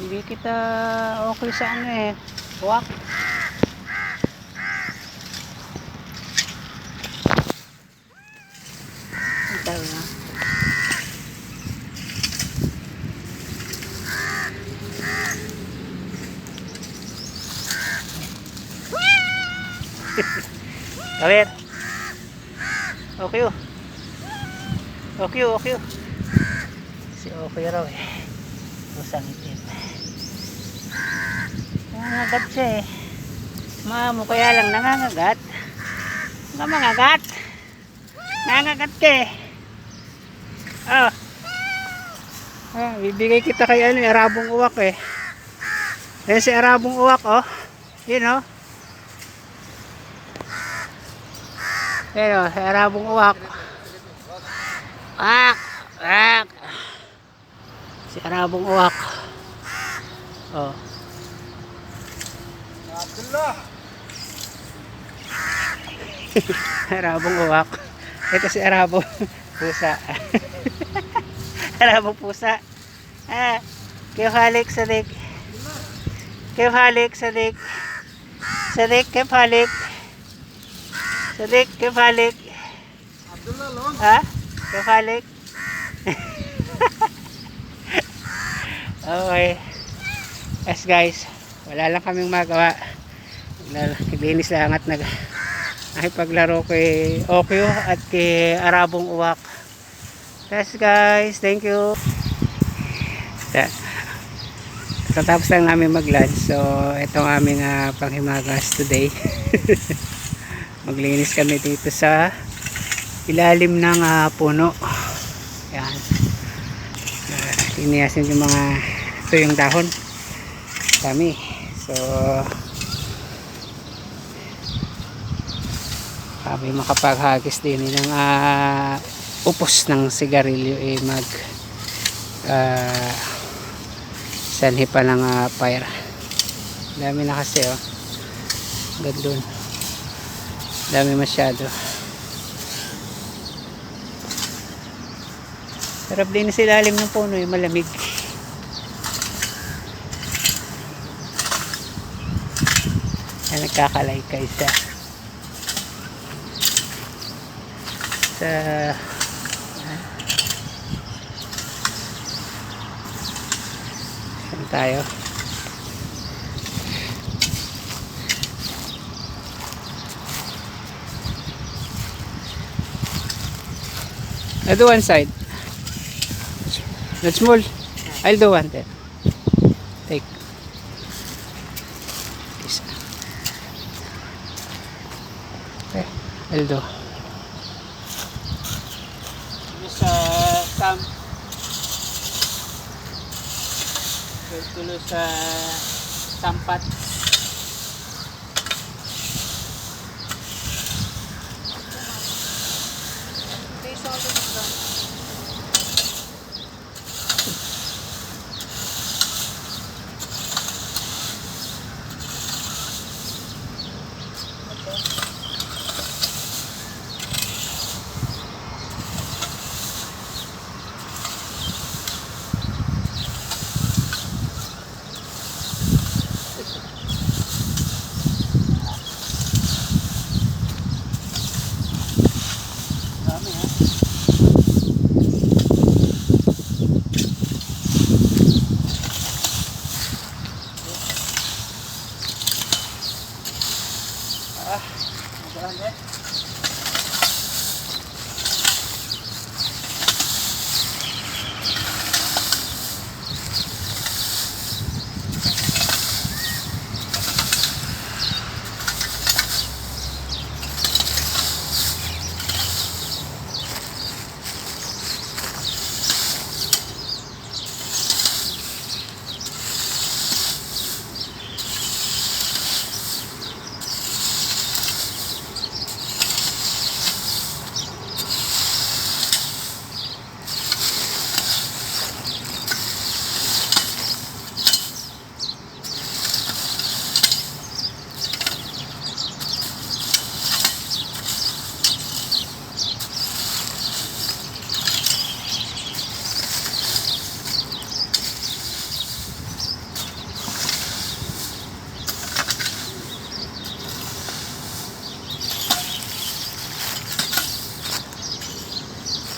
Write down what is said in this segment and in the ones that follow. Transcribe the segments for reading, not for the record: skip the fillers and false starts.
Hindi kita okay sa ano eh. Wak. Tayo na. Kawir. Okay oh. Okay oh, okay oh. Si okay raw eh. Pusang itim. Nangangagat siya eh. Mamo kaya lang nangangagat. Nangangagat. Nangangagat ka eh. Oh. Ah, bibigay kita kay ano, Arabong Uwak eh. Ayan si Arabong Uwak oh. Yun oh. Ayan oh, si Arabong Uwak. Wak! Wak! Si Arabong Uwak. Oh. Arabong Uwak. Ito si Arabong Pusa. Arabong Pusa. Ah, kaya halik sadik. Kaya halik sadik. Sadik kaya halik. Sadik kaya halik. Ha? Kaya halik. Okay. Yes guys, wala lang kaming magawa. Naglinis lang at nakipaglaro kay Okyo at kay Arabong Uwak. Yes guys, thank you. Katapos lang namin mag-lunch. So ito ang aming panghimagas today. Maglinis kami dito sa ilalim ng puno. Yan. Liniyasin yung mga ito yung dahon. Dami. So kami makapaghagis din ng upos ng sigarilyo eh mag sanhi pa ng fire. Dami na kasi oh. Gandun. Dami masyado. Sarap din sa ilalim ng puno yung malamig. Nagkakalaykay siya sa saan tayo I'll do one side. That's small. I'll do one then. Take this. Okay, I'll do. This stamp. Tulo sa sampat.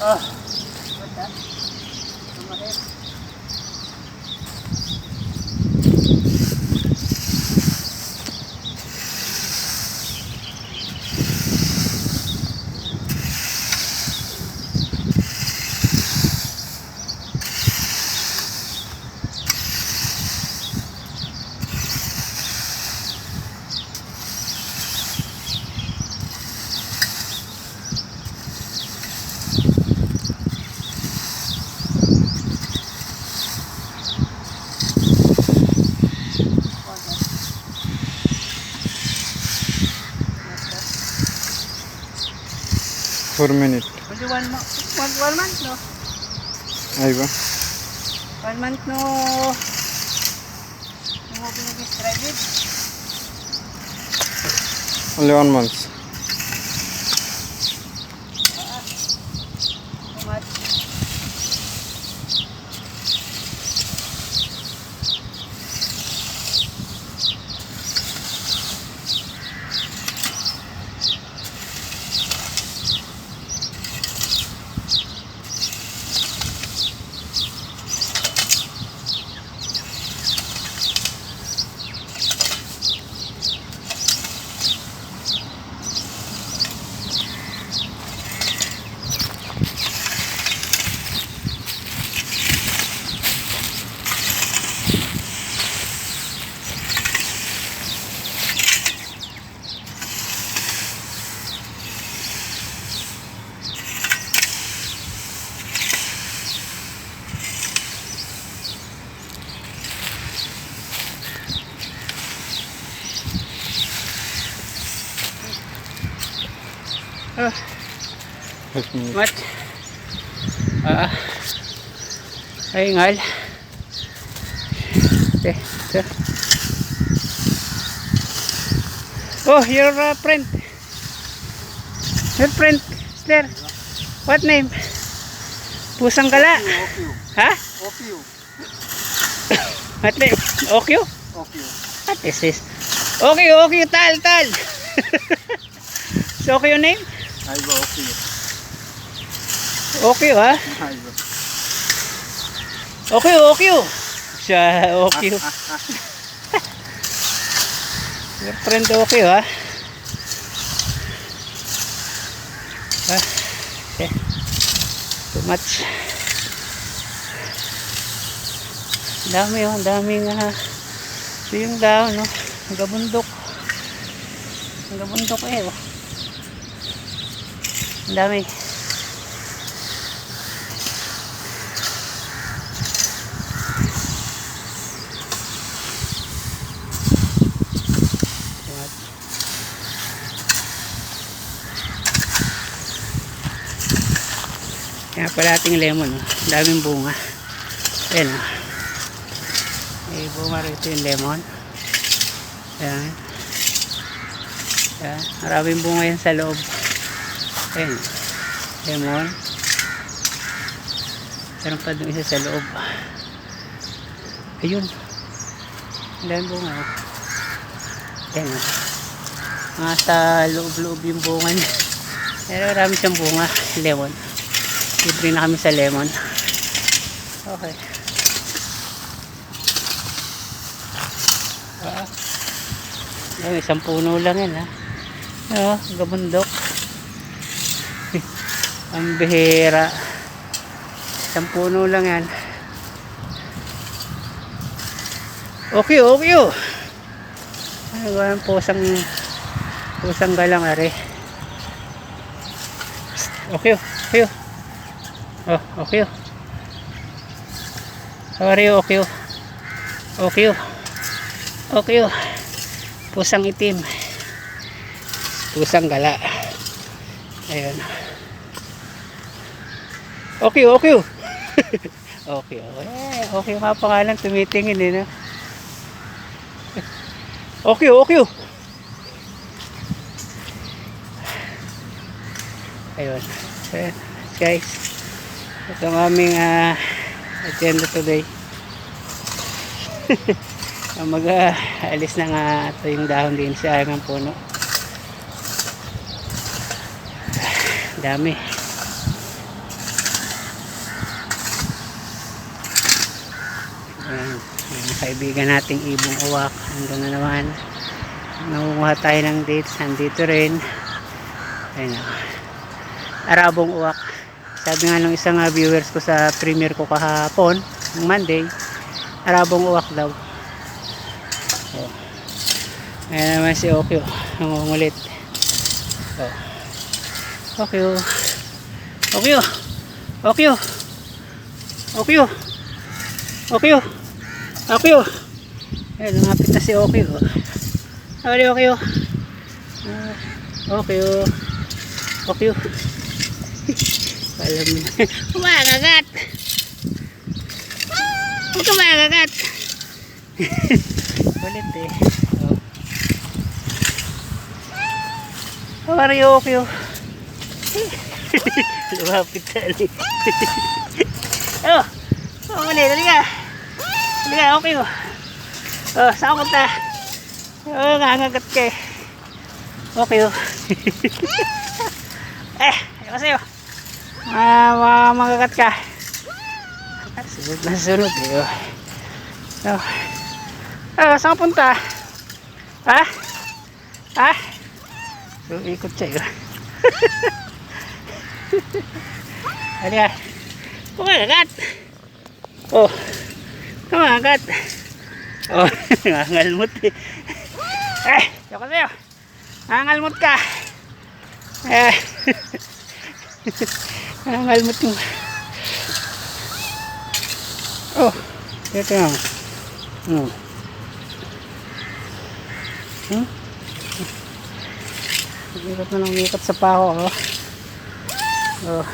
Oh. Basta. Tumahit. For minute. Only one month, no? Aywa. 1 month, no? No mo pinag-describe it. Only 1 month. Too much. Oh, 5 minutes. what? Ay, ngal. Okay, so. Oh, your friend. Your friend is there. What name? Pusang Gala. Okyu. Ha? Okyu. What name? Okyo? Okyu. What is this? Okay, tal. So, okay your name? Aywa Okyu. Okay, ha? Aywa. Okay. Siya, okay. Your friend, okay, ha? Okay. Too much. Dami, oh. Daming, ito yung daon, no? Ang gabundok. Ang gabundok, oh. Ang dami. Kaya pala ating lemon, oh. Daming bunga. Ayan, oh. May bunga rito yung lemon. Ayan. Ayan. Maraming bunga yan sa loob. Ayan. Lemon. Meron pa doon isa sa loob. Ayun. Ang daming bunga, oh. Ayan, oh. Mga sa loob-loob yung bunga niya. Pero marami siyang bunga. Lemon. Libre na kami sa lemon. Okay. Isang puno lang yan, ha. Gabundok. Ang bihira. Isang puno lang yan. Okay. Ano ba ang pusang galang, are. Okay. Oh, okay. How are you? Okay. Pusang itim. Pusang gala. Ayun. Okay. Okay nga pangalan, tumitingin, eh, no? Okay. Ayun. So, guys, ito ang aming agenda today. Mag-alis na nga ito yung dahon din sa aming puno. Dami. Ayan, yung kaibigan nating ibong uwak. Hanggang na naman. Nangunguha tayo ng dates. Nandito rin. Ayan. Arabong uwak. Sabi nga nung isang viewers ko sa premiere ko kahapon, ng Monday, Arabong uwak daw. So, ayan naman si Okyo. Nangungulit. So, Okyo. Okyo. Okyo. Okyo. Okyo. Okyo. Ayan, lumapit na si Okyo. Sorry, Okyo. Okyo. Okyo. Alam mo na. Kumakagat. Huwag kumakagat. Ulit eh. Oh. How are you, Okyo? Lumapit na ulit. Oh, ulit. Halika. Halika, Okyo. Oh, saan punta? Oh, nangagat ka eh. Okyo. Ayaw sa'yo. Magagat ka. Sunod na sunod eh. Oh. Oh, saan punta? Ha? Ha? So, ikot siya yun. Halika. Kumakagat. Oh. Kumakagat. Oh, nangangalmot eh. Ayaw ka sa'yo. Nangangalmot ka. Nangangalmot yung... Oh, ito lang. Ikot na lang ikot sa pako. Oh.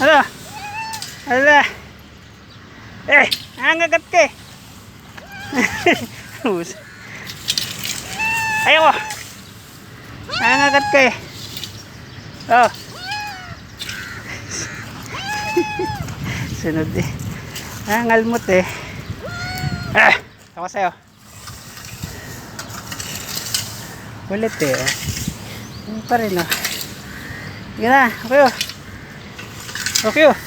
Ano? Ano? Nangagat ka eh. Ayaw ko. Nangagat ka eh. Oh. Sunod eh. Nangalmot eh. Ako sa'yo. Ulit eh. Ano pa rin oh. Sige na. Okay oh. Okay oh.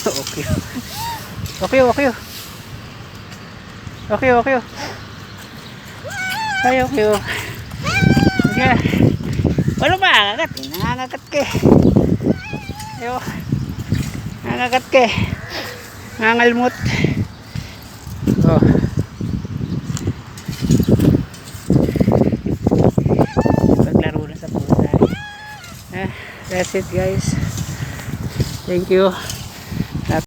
Okay oh. Okay oh. Okay oh. Okay okay oh. Ay okay oh. Sige na. Wala ba? Nangagat. Nangagat ka eh. Ayo. Nangagat ka eh. Nangalmot. Oh. Paglaro na sa pusa. That's it guys. Thank you.